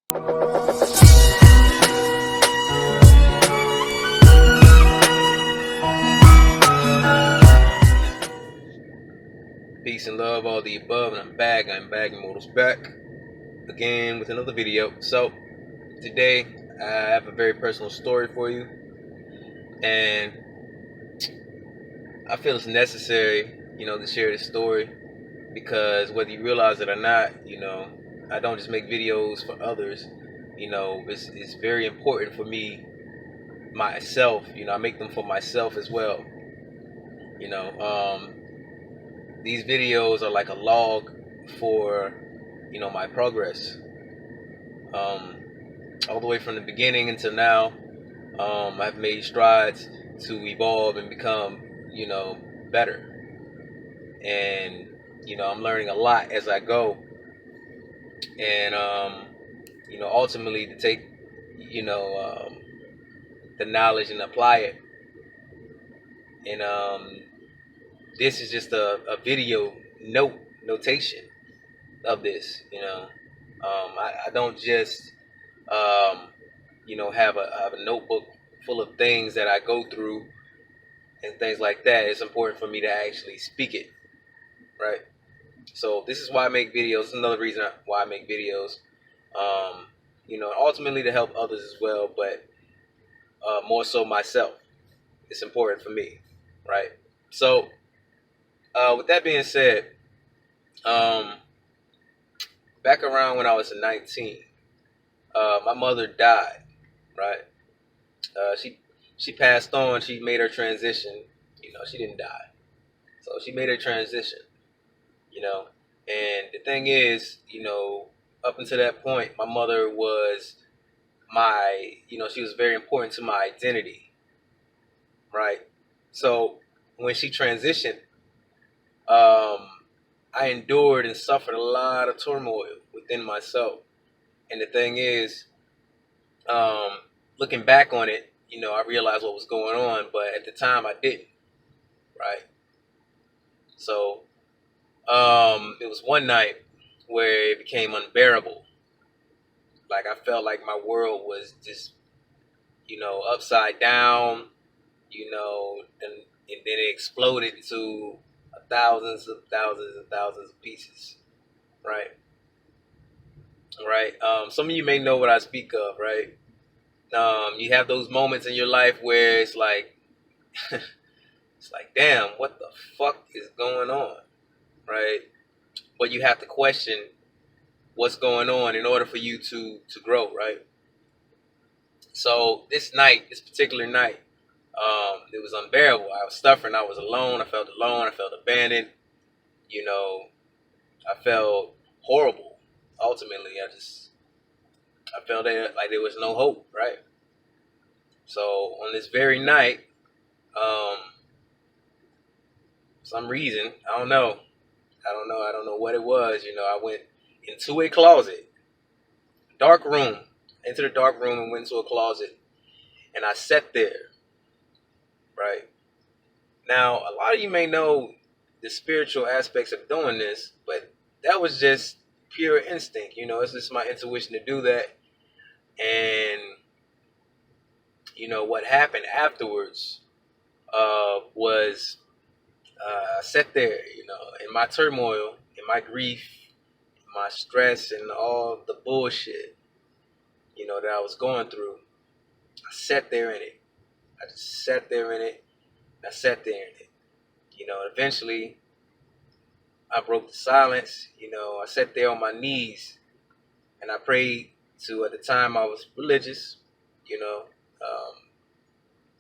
Peace and love, all the above, and I'm back, Immortal's back again with another video. So today I have a very personal story for you, and I feel it's necessary, to share this story because whether you realize it or not, I don't just make videos for others. It's very important for me myself. I make them for myself as well. These videos are like a log for my progress, all the way from the beginning until now. I've made strides to evolve and become better, and I'm learning a lot as I go, and ultimately to take the knowledge and apply it. And this is just a video notation of this. I don't just have a notebook full of things that I go through and things like that. It's important for me to actually speak it, right? So this is why I make videos. This is another reason why I make videos. Ultimately to help others as well, but more so myself. It's important for me, right? So with that being said, back around when I was 19, my mother died, right? She passed on. She made her transition. She didn't die, so she made her transition. And the thing is, up until that point, my mother was she was very important to my identity, right? So when she transitioned, I endured and suffered a lot of turmoil within myself. And the thing is, looking back on it, I realized what was going on, but at the time I didn't, right? So it was one night where it became unbearable. Like I felt like my world was just, upside down, and then it exploded into thousands and thousands of pieces, right? Right. Some of you may know what I speak of, right? You have those moments in your life where it's like, it's like, damn, what the fuck is going on, right? But you have to question what's going on in order for you to grow, right? So this particular night, it was unbearable. I was suffering. I was alone. I felt alone. I felt abandoned. I felt horrible. Ultimately, I felt like there was no hope, right? So on this very night, some reason, I don't know. I don't know what it was. I went into a closet, dark room, into the dark room and went to a closet, and I sat there, right? Now, a lot of you may know the spiritual aspects of doing this, but that was just pure instinct. It's just my intuition to do that. And, what happened afterwards was I sat there, in my turmoil, in my grief, my stress, and all the bullshit, that I was going through. I sat there in it. I just sat there in it. I sat there in it. Eventually I broke the silence. I sat there on my knees and I prayed to, at the time I was religious,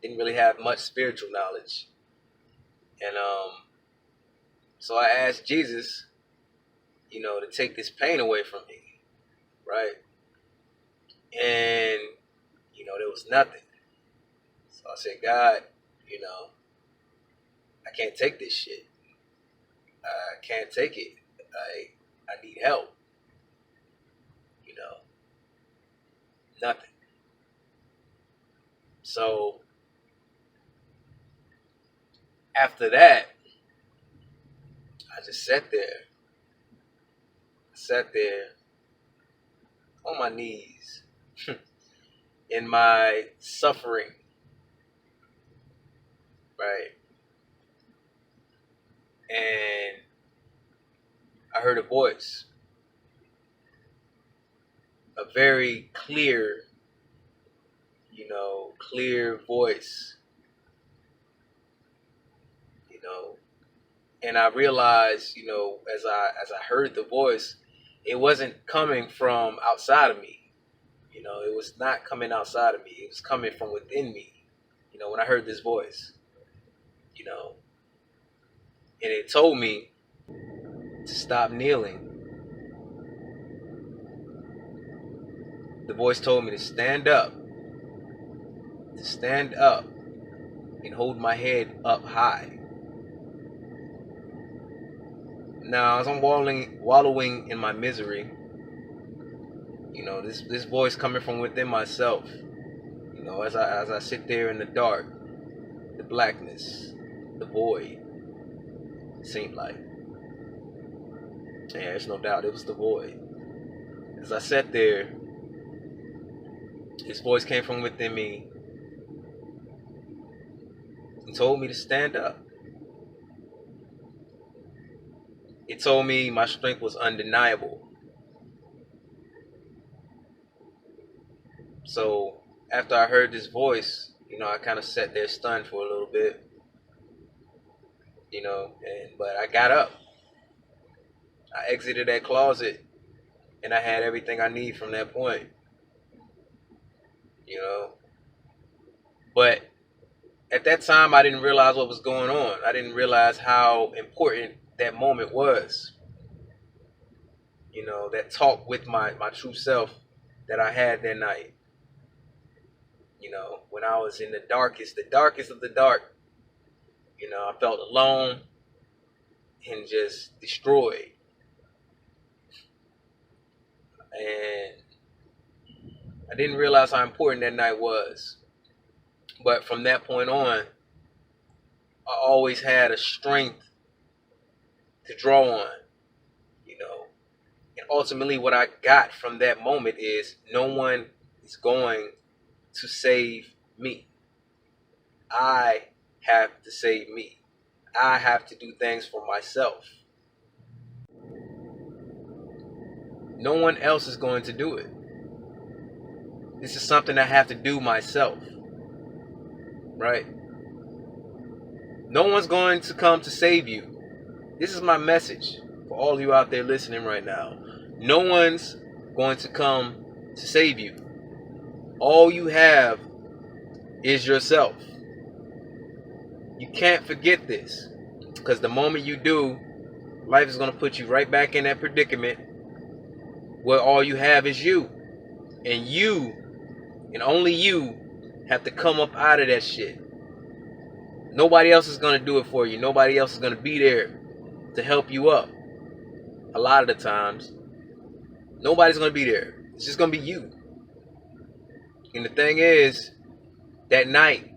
didn't really have much spiritual knowledge. And so I asked Jesus, to take this pain away from me, right? And, there was nothing. So I said, God, I can't take this shit. I can't take it. I need help. Nothing. So after that, I just sat there. I sat there on my knees in my suffering, right? And I heard a voice, a very clear, clear voice, you know. And I realized, as I heard the voice, it wasn't coming from outside of me. It was not coming outside of me. It was coming from within me. When I heard this voice, you know, and it told me to stop kneeling. The voice told me to stand up and hold my head up high. Now, as I'm wallowing in my misery, this voice coming from within myself, as I sit there in the dark, the blackness, the void, it seemed like. Yeah, there's no doubt it was the void. As I sat there, this voice came from within me and told me to stand up. It told me my strength was undeniable. So after I heard this voice, I kind of sat there stunned for a little bit, but I got up. I exited that closet and I had everything I need from that point, you know. But at that time, I didn't realize what was going on. I didn't realize how important that moment was. That talk with my true self that I had that night. When I was in the darkest of the dark, I felt alone and just destroyed. And I didn't realize how important that night was. But from that point on, I always had a strength to draw on, And ultimately, what I got from that moment is no one is going to save me. I have to save me. I have to do things for myself. No one else is going to do it. This is something I have to do myself. Right? No one's going to come to save you. This is my message for all of you out there listening right now. No one's going to come to save you. All you have is yourself. You can't forget this, because the moment you do, life is going to put you right back in that predicament where all you have is you. And you, and only you, have to come up out of that shit. Nobody else is going to do it for you. Nobody else is going to be there to help you up. A lot of the times, nobody's going to be there. It's just going to be you. And the thing is, that night,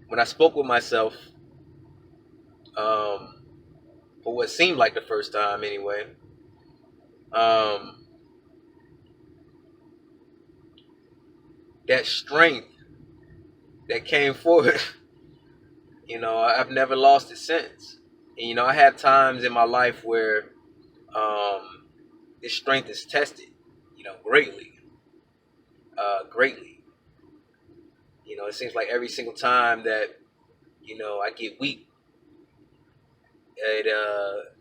when I spoke with myself, for what seemed like the first time anyway, that strength that came forward, I've never lost it since. And, I have times in my life where this strength is tested, greatly. Greatly. It seems like every single time that, I get weak, it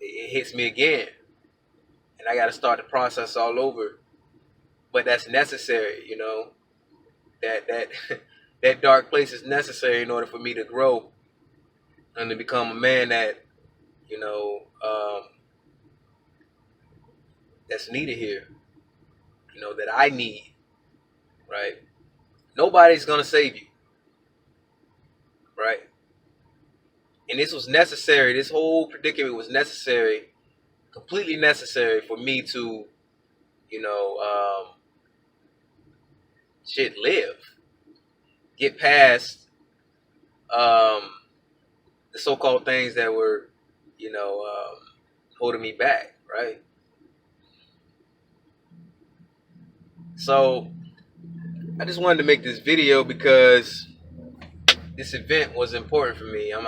hits me again. And I got to start the process all over. But that's necessary, that that dark place is necessary in order for me to grow and to become a man that, that's needed here, that I need, right? Nobody's going to save you, right? And this was necessary. This whole predicament was necessary, completely necessary for me to, live, get past the so-called things that were, holding me back, right? So I just wanted to make this video because this event was important for me. I'm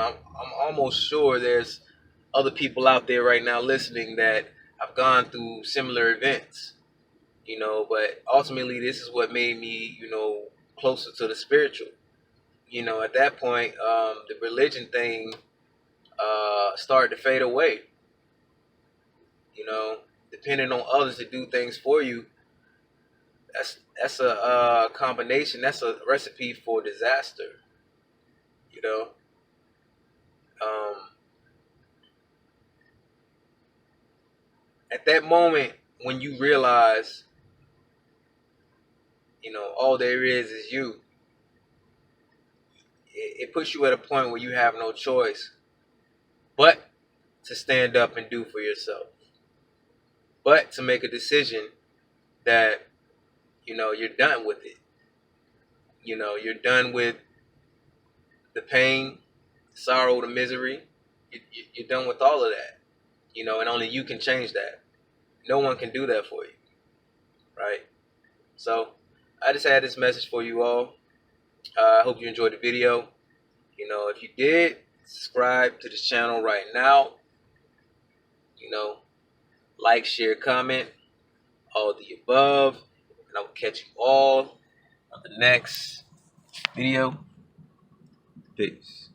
almost sure there's other people out there right now listening that have gone through similar events, but ultimately this is what made me, closer to the spiritual. At that point, the religion thing started to fade away. Depending on others to do things for you, that's a combination. That's a recipe for disaster. You know, um, at that moment when you realize, all there is you. It puts you at a point where you have no choice but to stand up and do for yourself, but to make a decision that you're done with it. You're done with the pain, sorrow, the misery. You're done with all of that. And only you can change that. No one can do that for you, right? So I just had this message for you all. I hope you enjoyed the video. If you did, subscribe to this channel right now. Like, share, comment, all the above. And I will catch you all on the next video. Peace.